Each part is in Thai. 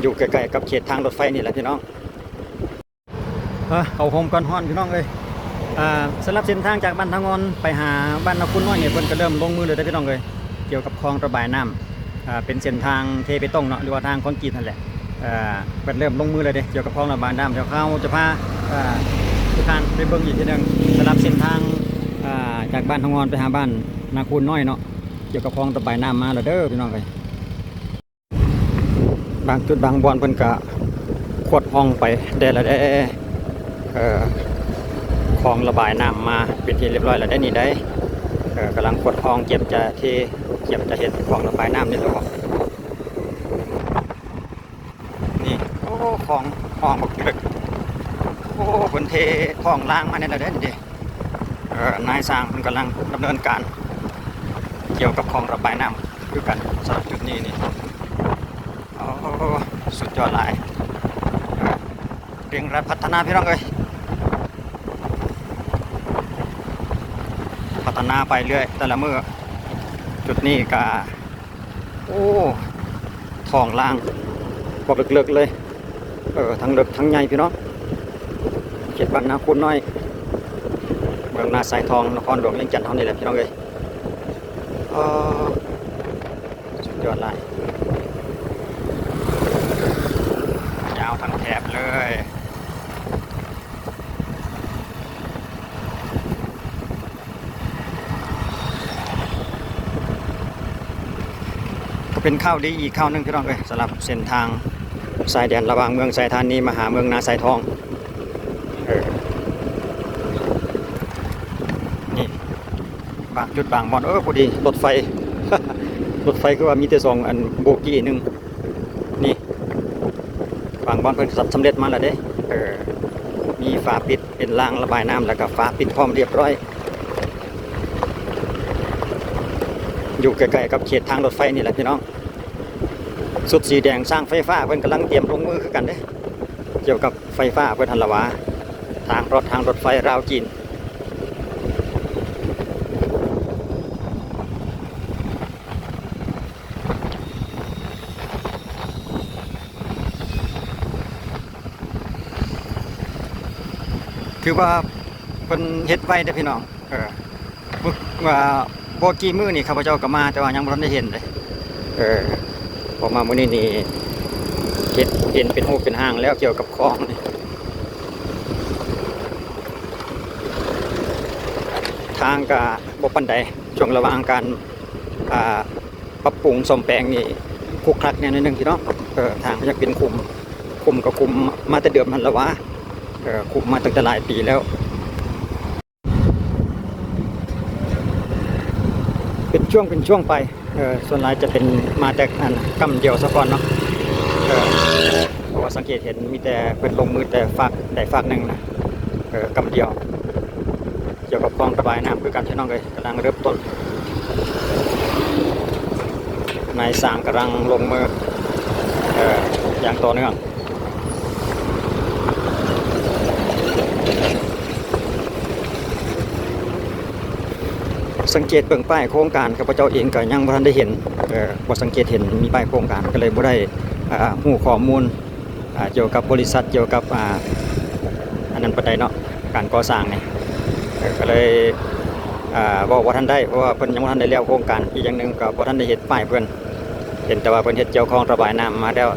อยู่ใกล้ๆกับเขตทางรถไฟนี่แหละพี่น้องเอาโฮมก่อนฮ้อนพี่น้องเลยสำหรับเส้นทางจากบ้านทางงอนไปหาบ้านนาคุณน้อยเนี่ยเพิ่นก็เริ่มลงมือเลยได้พี่น้องเลยเกี่ยวกับคลองระบายน้ำเป็นเส้นทางเทไปตรงเนาะหรือว่าทางคอนกรีตนั่นแหละเพิ่นเริ่มลงมือเลยเด้เกี่ยวกับคลองระบายน้ำเดี๋ยวเขาจะพาทุกท่านไปเบิ่งอีกทีนึงสำหรับเส้นทางจากบ้านทางงอนไปหาบ้านนาคุณน้อยเนาะเกี่ยวกับคลองระบายน้ำมาแล้วเด้อพี่น้องเลยบางจุดบางบอนเพิ่นก็ขวดห้องไปได้แล้วได้คลองระบายน้ำมาเป็นที่เรียบร้อยแล้วได้นี่ได้กำลังขวดห้องเก็บจะเห็นคลองระบายน้ำนี่แล้วนี่โอ้คลองห้องบักตึกโอ้คนเทคลองล่างมาเนี่ยแล้วได้นี่นายสร้างมันกำลังดำเนินการเกี่ยวกับคลองระบายน้ำคือกันสำหรับจุดนี้นี่โอ้สุดยอดหลายเร่งรัดพัฒนาพี่น้องเลยพัฒนาไปเรื่อยแต่ละมือจุดนี้ก็โอ้ทองล่างบอกเลิกๆเลยทั้งเลิกทั้งใหญ่พี่น้องเขตบ้านนาคุณน้อยเมืองนาสายทองนครหลวงเวียงจันทร์เท่านี้แหละพี่น้องเลยสุดยอดเลยยาวทั้งแถบเลยก็เป็นข้าวดีอีกข้าวนึงพี่น้องเลยสำหรับเส้นทางสายแดนระหว่างเมืองสายธานีมาหาเมืองนาสายทองนี่บางจุดบางบอนพอดีรถไฟ รถไฟคือว่ามีแต่2 อันโบกี้หนึ่งนี่บางบอนเพิ่นสำเร็จมาแล้วเด้มีฝาปิดเป็นรางระบายน้ำแล้วก็ฝาปิดพร้อมเรียบร้อยอยู่ใกล้ๆกับเขตทางรถไฟนี่แหละพี่น้องสุดสีแดงสร้างไฟฟ้าเพิ่นกำลังเตรียมลงมือคือกันเด้เกี่ยวกับไฟฟ้าเพิ่นทันละวะทางรถไฟราวจีนคือว่าเพิ่นเฮ็ดไว้เด้อพี่น้องว่าบ่กี่มื้อนี่ข้าพเจ้าก็มาแต่ว่ายังบ่ทันได้เห็นเลยพอมามื้อนี้นี่เห็นเป็นรูปเป็นห้างแล้วเกี่ยวกับคลองนี่ทางก็บ่ปานใดช่วงระหว่างการปรับปรุงซ่อมแปลงนี่คุกคลักแน่นิดนึงพี่น้องทางยังเป็นคุมก็คุมมาแต่เดิมนั่นละวะคุมมาตั้งแต่หลายปีแล้วเป็นช่วงไปส่วนหลายจะเป็นมาจากกำเดียวซะก่อนเนาะเพราะว่าสังเกตเห็นมีแต่เป็นลงมือแต่ฝากหนึ่งนะกำเดียวเกี่ยวกับคลองระบายน้ำคือการใช้น้องเลยกำลังเริ่มต้นนายสร้างกำลังลงมืออย่างต่อเนื่องสังเกตเบื้องป้ายโครงการข้าพเจ้าเองก็ยังบ่ทันได้เห็นบ่สังเกตเห็นมีป้ายโครงการก็เลยบ่ได้ฮู้ข้อมูลเกี่ยวกับบริษัทเกี่ยวกับอันนั้นปานใดเนาะการก่อสร้างนี่ก็เลยบอกว่าท่านได้เพราะว่าเพิ่นยังบ่ทันได้แล้วโครงการอีกอย่างนึงก็บ่ทันได้เห็นป้ายเพิ่นเห็นแต่ว่าเพิ่นเฮ็ดเกี่ยวของระบายน้ำมาแล้ว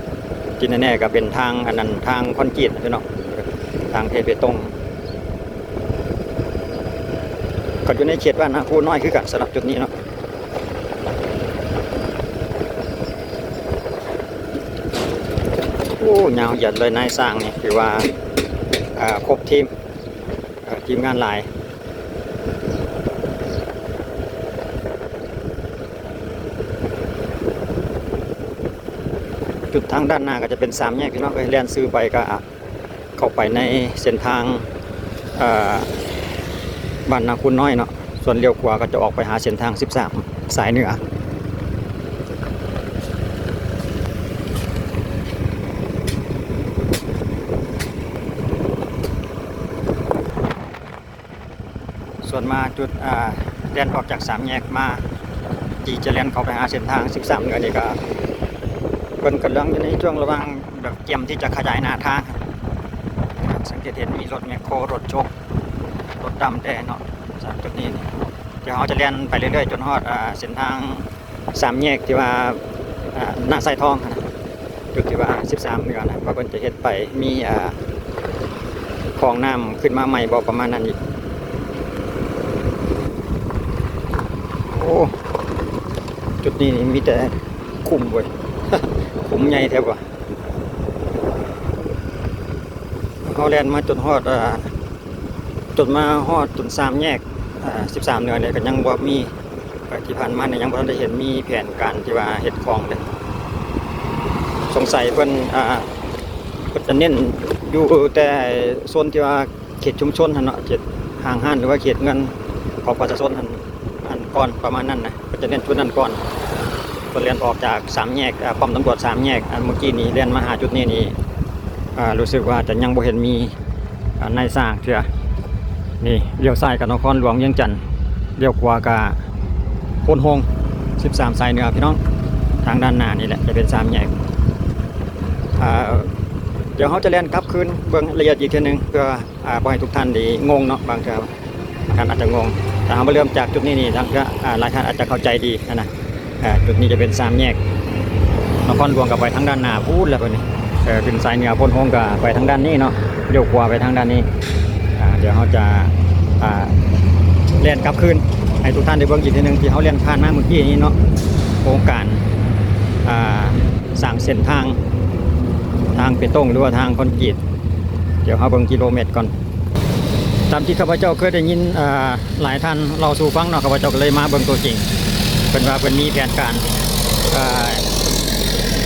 ที่แน่ๆก็เป็นทางอันนั้นทางคอนกรีตพี่น้องทางเทเบตงก็อยู่ในเขตบ้านนาคุณน้อยคือกันสำหรับจุดนี้เนาะโอ้ยาวเหยียดเลยนายสร้างนี่คือว่าครบทีมงานหลายจุดทางด้านหน้าก็จะเป็น3 แยกพี่น้องเลียนซื้อไปก็เข้าไปในเส้นทางบ้านนาคุณน้อยเนาะส่วนเลี้ยวขวาก็จะออกไปหาเส้นทาง13สายเหนือส่วนมาจุดแล่นออกจาก3 แยกมาที่จะแล่นเข้าไปหาเส้นทาง13เหนือนี่ก็เพิ่นกำลังอยู่ในช่วงระหว่าง แบบเตรียมที่จะขยายหน้าทางสังเกตเห็นมีรถแมคโครรถโชกรถดำแดงเนาะจากจุดนี้เดี๋ยวเราจะเลียนไปเรื่อยๆจนฮอดเส้นทางสามแยกที่ว่าหน้าไซทองนะจุดที่ว่า13นี่ก่อนนะว่าเพิ่นจะเฮ็ดไปมีคลองน้ำขึ้นมาใหม่บ่ประมาณนั้นอีกโอ้จุดนี้นี่มีแต่คุ้มเว้ย คุ้มใหญ่แท้บ่เขาแล่นมาจนฮอดจนมาฮอดจน3แยก13เนี่ยก็ยังบ่มีที่ผ่านมาเนี่ยยังบ่ทันได้เห็นมีแผนการที่ว่าเฮ็ดคลองเลยสงสัยเพิ่นจะเน้นอยู่แต่โซนที่ว่าเขตชุมชนหั่นเนาะเขตห้างห้านหรือว่าเขตเงินของประชาชนอันก่อนประมาณนั้นนะก็จะเน้นจุดนั้นก่อนเพิ่นเรียนออกจาก3แยกป้อมตำรวจ3แยกอันเมื่อกี้นี้เรียนมาหาจุดนี้นี่รู้สึกว่าจะยังบ่เห็นมีนายสร้างเทื่อนี่เลี้ยวซ้ายกับนครหลวงเวียงจันทน์เลี้ยวขวากับโพนโฮง13สายเหนือพี่น้องทางด้านหน้านี่แหละจะเป็น3แยกเดี๋ยวเขาจะเล่นกลับคืนเบื้องละเอียดอีกทีนึงเพื่อบ่ให้ทุกท่านได้งงเนาะบางท่านอาจจะงงแต่เราเริ่มจากจุดนี้นี่ท่านก็หลายท่านอาจจะเข้าใจดีนะจุดนี้จะเป็น3แยกนครหลวงกับไปทางด้านหน้าพูดแล้วไปนี่เป็นสายเหนือโพนโฮงกับไปทางด้านนี้เนาะเลี้ยวขวาไปทางด้านนี้เดี๋ยวเขาจะเล่นกลับคืนให้ทุกท่านได้เบิ่งอีกทีนึงที่เขาเล่นผ่านมาเมื่อกี้นี้เนาะโครงการสร้างเส้นทางเปตงหรือว่าทางคอนกรีตเดี๋ยวเขาเบิ่งกิโลเมตรก่อนตามที่ข้าพเจ้าเคยได้ยินหลายท่านเราสู่ฟังเนาะข้าพเจ้าก็เลยมาเบิ่งตัวจริงเป็นว่าเป็นมีแผนการ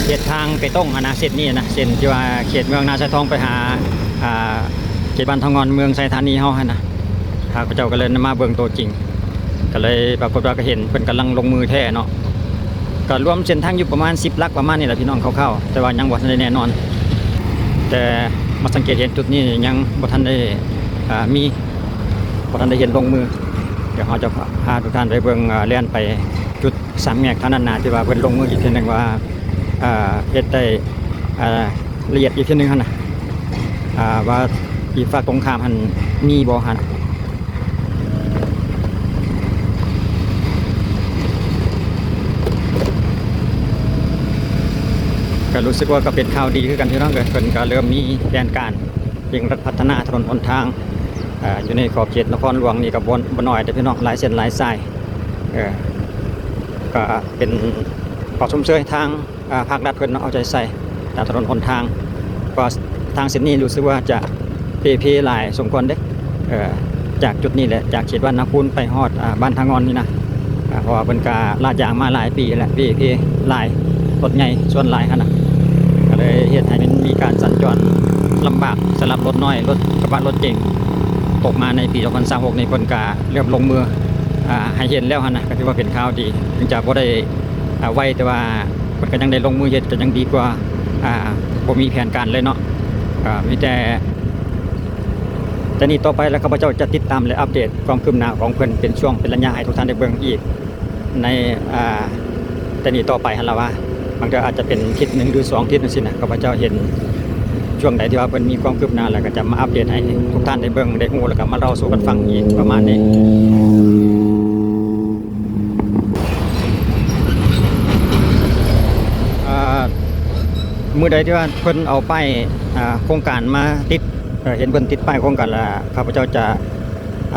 เส้นทางเปตงนะเส้นนี้นะเส้นที่ว่าเขตเมืองนาไซทองไปหาเขตบ้านทองงอนเมืองไซธานีเฮานะข้าพเจ้าก็เลยมาเบิ่งตัวจริงก็เลยปรากฏว่าก็เห็นเป็นกำลังลงมือแท้เนาะก็รวมเส้นทางอยู่ประมาณ10 ลักประมาณนี้แหละพี่น้องคร่าวๆแต่ว่ายังบ่ทันได้แน่นอนแต่มาสังเกตเห็นจุดนี้ยังบ่ทันได้บ่ทันได้เห็นลงมือเดี๋ยวเราจะพาทุกท่านไปเบิ่งเลียนไปจุด3แยกทางด้านหน้าที่ว่าเพิ่นลงมืออีกทีนึงว่าเฮ็ดได้ละเอียดอีกทีนึงหั่นน่ะว่าอีกฝั่งตรงข้ามหั่นมีบ่หั่นก็รู้สึกว่าก็เป็นข่าวดีคือกันที่น้องเกิดก็เริ่มมีแผนการเร่งรัดพัฒนาถนนหนทางอยู่ในขอบเขตนครหลวงนี่กับบนหน่อยแต่พี่น้องหลายเส้นหลายสายก็เป็นขอชมเชยทางภาครัฐเพิ่นเอาใจใส่ตามถนนหนทางก็ทางเส้นนี้รู้สึกว่าจะเพหลายสมควรเด้จากจุดนี้แหละจากเขตบ้านนาคูนไปฮอดบ้านทางงอนนี่นะเพราะว่าเป็นการลาดยางมาหลายปีแล้วเพหลายรถใหญ่ส่วนหลายขนาดก็เลยเหตุให้มันมีการสัญจรลำบากสำหรับรถน้อยรถกระบะรถเก่งตกมาในปี2026ในผลกาเริ่มลงมือให้เห็นแล้วนะก็ถือว่าเป็นข่าวดีถึงจะบ่ได้ไวแต่ว่ามันก็ยังได้ลงมือเฮ็ดก็ยังดีกว่าบ่มีแผนการเลยเนาะมีแต่นี้ต่อไปแล้วข้าพเจ้าจะติดตามและอัปเดตความคืบหน้าของเพิ่นเป็นช่วงเป็นระยะให้ทุกท่านได้เบิ่งอีกในแต่นี้ต่อไปหั่นล่ะว่ามันก็อาจจะเป็นทิศ1หรือ2ทิศจังซี่นะข้าพเจ้าเห็นช่วงใดที่ว่าเพิ่นมีความคืบหน้าแล้วก็จะมาอัปเดตให้ทุกท่านได้เบิ่งได้ฮู้แล้วก็มาเล่าสู่กันฟังอีกประมาณนี้มื้อใดที่ว่าเพิ่นเอาป้ายโครงการมาติดเห็นเพิ่นติดป้ายโครงการแล้วข้าพเจ้าจะ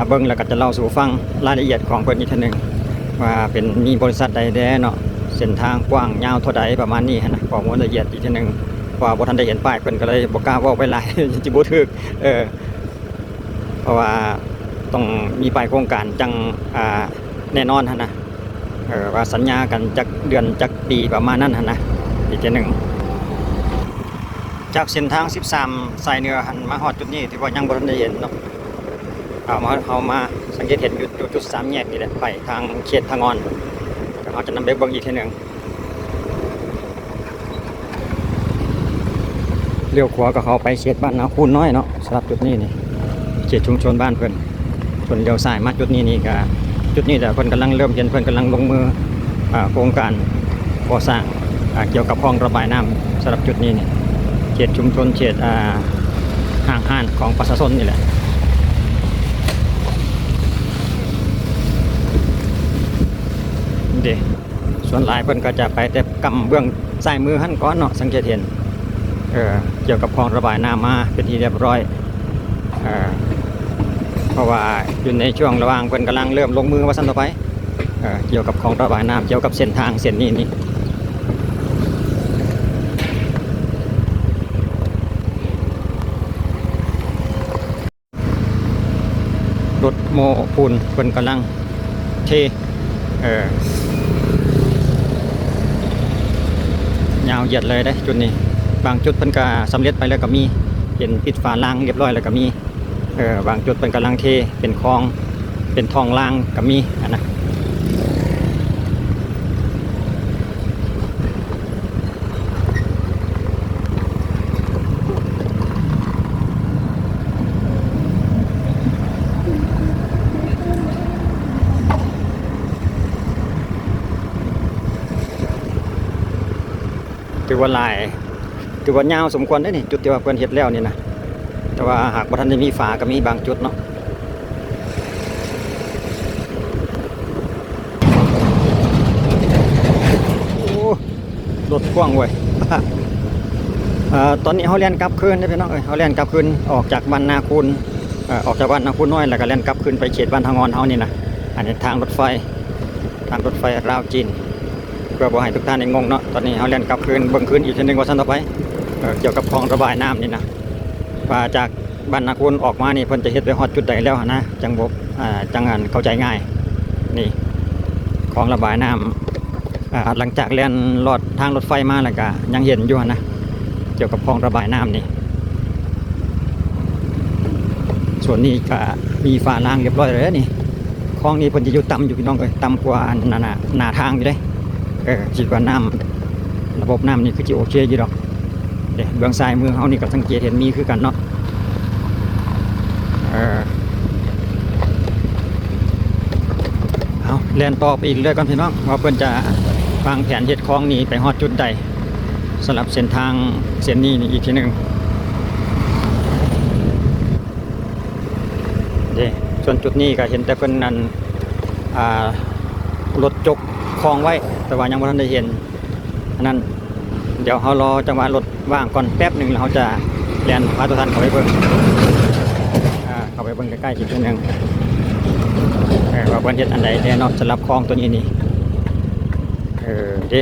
เบิ่งแล้วก็จะเล่าสู่ฟังรายละเอียดของเพิ่นอีกทีนึงว่าเป็นมีบริษัทใดแน่เนาะเส้นทางกว้างยาวเท่าใดประมาณนี้นะข้อมูลละเอียดอีกทีนึงว่าบ่ทันได้เห็นป้ายเพิ่นก็เลยบ่กล้าเว้าไปหลาย สิบ่ถูกเพราะว่าต้องมีป้ายโครงการจังแน่นอนหั่นนะว่าสัญญากันจักเดือนจักปีประมาณนั้นหั่นนะอีกทีนึงจากเส้นทาง13สายเหนือหันมาฮอดจุดนี้ที่ว่ายังบ่ทันได้เห็นเนาะเอามาสังเกตเห็นอยู่จุด3แยกนี่แหละไปทางเขตทางงอนเราจะนำไปเบิ่งอีกทีนึงเลี้ยวขวาก็เข้าไปเขตบ้านนาคูนน้อยเนาะสำหรับจุดนี้นี่เขตชุมชนบ้านเพิ่นส่วนเลี้ยวซ้ายมาจุดนี้นี่ก็จุดนี้แต่เพิ่นกำลังเริ่มเห็นเพิ่นกำลังลงมือโครงการก่อสร้างเกี่ยวกับห้องระบายน้ำสำหรับจุดนี้นี่ เขตชุมชนเขตห้างห้านของประชาชนนี่แหละเด้ส่วนหลายเพิ่นก็จะไปแต่กำเบื้องซ้ายมือหั่นก่อนเนาะสังเกตเห็นเกี่ยวกับคลองระบายน้ำมาเป็นที่เรียบร้อยเพราะว่าอยู่ในช่วงระหว่างเพิ่นกำลังเริ่มลงมือว่าซั่นต่อไปเกี่ยวกับคลองระบายน้ำเกี่ยวกับเส้นทางเส้นนี้รถโม้ปูนเพิ่นกำลังเทยาวเหยียดเลยได้จุดนี้บางจุดเพิ่นก็สำเร็จไปแล้วก็มีเห็นปิดฝาล่างเรียบร้อยแล้วก็มีบางจุดเพิ่นกำลังเทเป็นคลองเป็นทองล่างก็มีนะถือว่าลายถือว่ายาวสมควรได้นี่จุดที่ว่าเพิ่นเฮ็ดแล้วนี่นะแต่ว่าหากบ่ทันได้มีฝาก็มีบางจุดเนาะโอ้รถกว้างเว้ย ตอนนี้เขาเล่นกลับคืนได้พี่น้องเขาเล่นกลับคืนออกจากบ้านนาคูนออกจากบ้านนาคูนน้อยแล้วก็เล่นกลับคืนไปเขตบ้านทางอนเขานี่นะอันนี้ทางรถไฟราวจีนเพื่อบ่ให้ทุกท่านงงเนาะตอนนี้เขาเล่นกลับคืนเบิ่งคืนอีกทีนึงว่าซั่นต่อไปเกี่ยวกับคลองระบายน้ำนี่นะว่าจากบ้านนาคูนออกมานี่เพิ่นจะเฮ็ดไปฮอดจุดใดแล้วนะจังบ่จังงานเข้าใจง่ายนี่คลองระบายน้ำหลังจากเล่นลอดทางรถไฟมาแล้วก็ยังเห็นอยู่นะเกี่ยวกับคลองระบายน้ำนี่ส่วนนี้ก็มีฝาล่างเรียบร้อยเลยนี่คลองนี้เพิ่นจะอยู่ต่ำอยู่พี่น้องเลยต่ำกว่าหน้าทางอยู่เลยคิดว่าน้ำระบบน้ำนี่คือจะโอเคอยู่ดอกเดี๋ยวเบื้องซ้ายมือเขานี่ก็สังเกตเห็นมีคือกันเนาะเอาแล่นต่อไปอีกเลยก่อนพี่น้องว่าเพิ่นจะวางแผนเฮ็ดคลองนี้ไปฮอดจุดใดสำหรับเส้นทางเส้นนี้นี่อีกทีหนึ่งส่วนจุดนี้ก็เห็นแต่เพิ่นนั้นรถจกคลองไว้แต่ว่ายังไม่ทันได้เห็นอันนั้นเดี๋ยวเขารอจังหวะรถว่างก่อนแป๊บหนึ่งแล้วเขาจะแล่นพาทุกท่านเข้าไปเบิ่งใกล้ๆอีกทีหนึ่งว่าเพิ่นเฮ็ดอันใดแน่นอนสำหรับคลองตัวนี้นี่เด้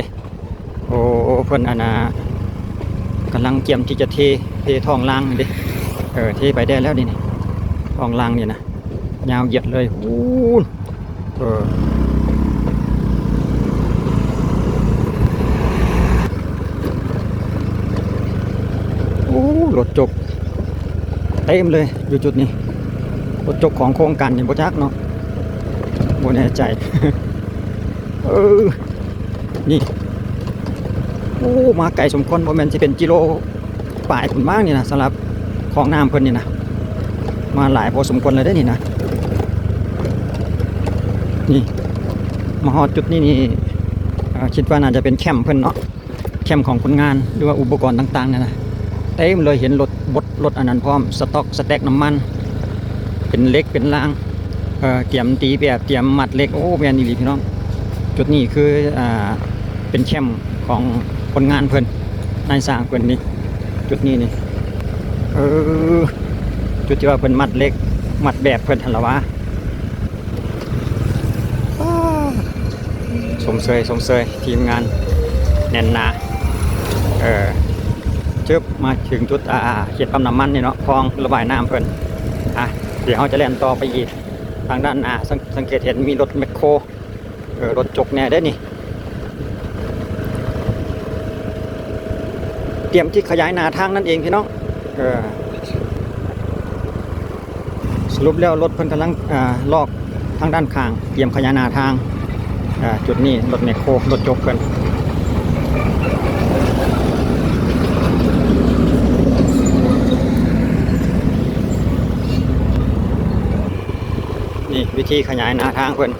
โอ้เพิ่นกำลังเตรียมที่จะเททองล่างดิเทไปได้แล้วนี่ทองล่างนี่นะยาวเหยียดเลยโอ้รถจกเต็มเลยอยู่จุดนี้รถจกของโครงการอย่างบ่จักเนาะบ่แน่ใจ นี่มาไกลสมควรบ่แม่นสิเป็นกิโลปลายพุ่นมากนี่นะสำหรับของน้ำเพิ่นนี่นะมาหลายพอสมควรเลยได้นี่นะนี่มาฮอดจุดนี้นี่คิดว่าน่าจะเป็นแคมป์เพิ่นเนาะแคมป์ของคนงานหรือว่าอุปกรณ์ต่างๆนี่นะเต็มเลยเห็นรถอันนั้นพร้อมสต็อกน้ำมันเป็นเล็กเป็นล่างเตรียมตีแบบเตรียมมัดเล็กโอ้แม่นอีหลีพี่น้องจุดนี้คือเป็นแคมป์ของคนงานเพิ่นนายสร้างเพิ่นนี่จุดนี้นี่จุดที่ว่าเพิ่นมัดเล็กมัดแบบเพิ่นหั่นล่ะวะสมเสยทีมงานแน่นหนาเชิบมาถึงจุดเขตปั๊มน้ำมันนี่เนาะคลองระบายน้ำเพิ่นเดี๋ยวเราจะแล่นต่อไปอีกทางด้านหน้าสังเกตเห็นมีรถแมคโครรถจกแน่ได้นี่เตรียมที่ขยายหน้าทางนั่นเองพี่น้องสรุปแล้วรถเพิ่นกำลังลอกทางด้านข้างเตรียมขยายหน้าทางจุดนี้รถแมคโครรถจกเพิ่นนี่วิธีขยายหน้าทางเพิ่น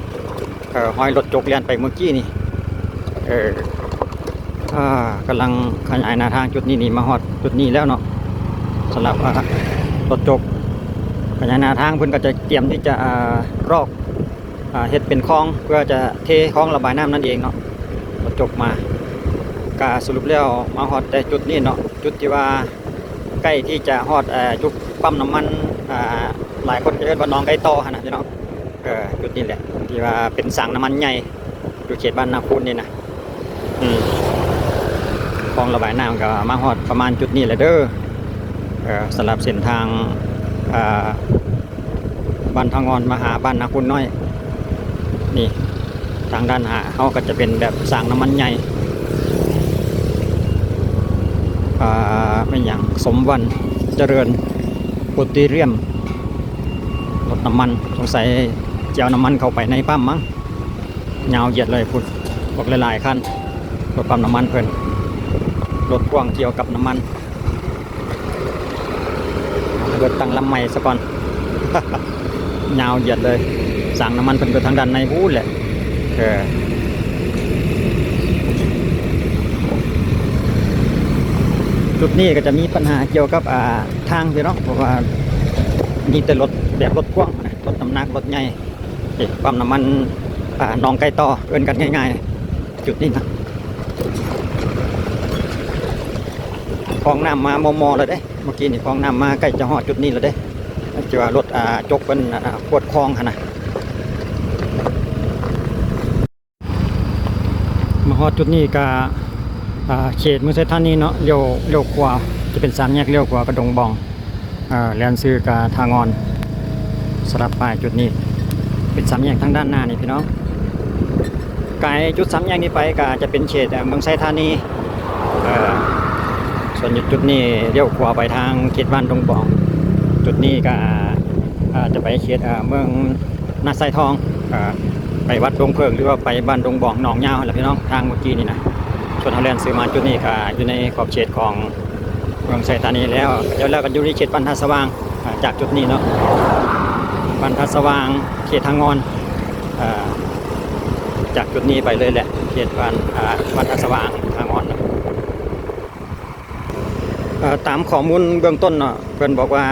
ห้อยรถจกเลียนไปเมื่อกี้นี่ กำลังขยายหน้าทางจุดนี้นี่มาฮอดจุดนี้แล้วเนาะสำหรับรถจกขยายหน้าทางเพิ่นก็จะเตรียมที่จะรอกเฮ็ดเป็นคลองเพื่อจะเทคลองระบายน้ำนั่นเองเนาะรถจกมาก็สรุปแล้วมาฮอดแต่จุดนี้เนาะจุดที่ว่าใกล้ที่จะฮอดจุดปั๊มน้ำมันหลายคนจะเรียกว่าหนองไก่ต่อหั่นนะพี่น้องจุดนี้แหละที่ว่าเป็นสั่งน้ำมันใหญ่อยู่เขตบ้านนาคูนนี่นะคลองระบายน้ำก็มาฮอดประมาณจุดนี้แหละเด้อสำหรับเส้นทางบ้านทางงอนมาหาบ้านนาคูนน้อยนี่ทางด้านหาเขาก็จะเป็นแบบสั่งน้ำมันใหญ่ไม่อย่างสมวันเจริญโพลิเรียมรถน้ำมันสงสัยจะเอาน้ำมันเข้าไปในปั๊มมั้งยาวเหยียดเลยพูดบอกหลายๆคันรถปั๊มน้ำมันเพิ่นรถพ่วงเกี่ยวกับน้ำมันเกิดตั้งลำใหม่ซะก่อน ยาวเหยียดเลยสั่งน้ำมันเพิ่นก็ทางด้านในพูดแหละจุดนี้ก็จะมีปัญหาเกี่ยวกับทางพี่น้องเพราะว่ามีแต่รถแบบรถพ่วงรถน้ำหนักรถใหญ่ปั๊มน้ำมันหนองไก่ต่อเอิ้นกันง่ายๆจุดนี้นะคลองน้ำมามอเลยเด้เมื่อกี้นี่คลองน้ำมาใกล้จะหอดจุดนี้แล้วเด้จะว่ารถจกเป็นขวดคลองขนาดมาหอดจุดนี้ก็เขตเมืองไซธานีเนาะเลี้ยวขวาจะเป็นสามแยกเลี้ยวขวากระดงบองแลนซื้อกาทางอนสลับไปจุดนี้เป็นสามแยกทางด้านหน้านี่พี่น้องไกลจุดสามแยกนี้ไปก็จะเป็นเขตเมืองไซธานีส่วนจุดนี้เลี้ยวขวาไปทางเขตบ้านดงบองจุดนี้ก็จะไปเขตเมืองนาไซทองไปวัดดงเพิงหรือว่าไปบ้านดงบองหนองยาวแหละพี่น้องทางเมื่อกี้นี่นะส่วนทางแลนซื้อมาจุดนี้ก็อยู่ในขอบเขตของเมืองไซธานีแล้วเดี๋ยวเราก็อยู่ในเขตบรรทัดสว่างจากจุดนี้เนาะบรรทัดสว่างเขตทางงอนจากจุดนี้ไปเลยแหละเขตบรรทัดสว่างทางงอนตามข้อมูลเบื้องต้นเนาะเพื่อนบอกว่า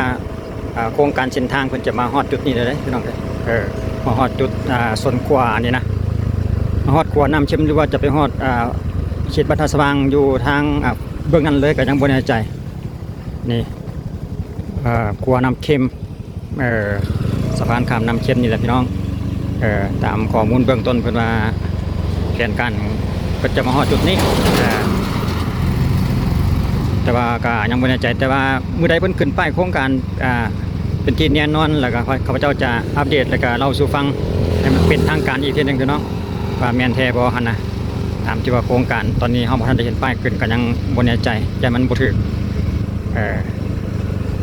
โครงการเส้นทางเพื่อนจะมาฮอดจุดนี้เลยพี่น้องมาฮอดจุดส่วนขวานี่นะมาฮอดขวาน้ำเชื่อมหรือว่าจะไปฮอดเขตบรรทัดสว่างอยู่ทางเบื้องนั้นเลยก็ยังบ่แน่ใจนี่ขวาน้ำเค็มสะพานข้ามน้ำเค็มนี่แหละพี่น้องตามข้อมูลเบื้องต้นเพื่อนว่าแผนการก็จะมาฮอดจุดนี้แต่ว่าก็ยังไม่แน่ใจแต่ว่าเมื่อใดเพิ่นขึ้นป้ายโครงการเป็นที่แน่นอนแล้วก็ข้าพเจ้าจะอัปเดตแล้วก็เล่าสู่ฟังให้มันเป็นทางการอีกทีนึงพี่น้องว่าแม่นแท้บ่หั่นนะตามที่ว่าโครงการตอนนี้เฮาบ่ทันได้เห็นป้ายขึ้นก็ยังบ่แน่ใจใจมันบ่ถึก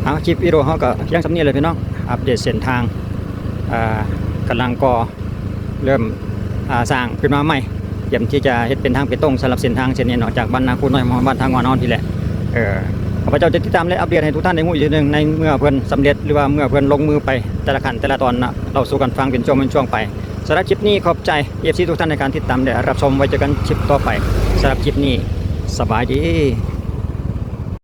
เอาคลิปวิดีโอเฮาก็เพียงสำนี้เลยพี่น้องอัปเดตเส้นทางกำลังก่อเริ่มสร้างขึ้นมาใหม่เตรียมที่จะเฮ็ดเป็นทางไปตรงสำหรับเส้นทางเส้นนี้เนาะจากบ้านนาคูน้อยมาบ้านทางงอนอนพี่แหละข้าพเจ้าจะติดตามและอัปเดตให้ทุกท่านได้รู้อีกทีนึงในเมื่อเพื่อนสำเร็จหรือว่าเมื่อเพื่อนลงมือไปแต่ละขั้นแต่ละตอนนะเราสู่กันฟังเป็นช่วงไปสำหรับคลิปนี้ขอบใจ FC ทุกท่านในการติดตามและรับชมไว้เจอกันคลิปต่อไปสำหรับคลิปนี้สบายดี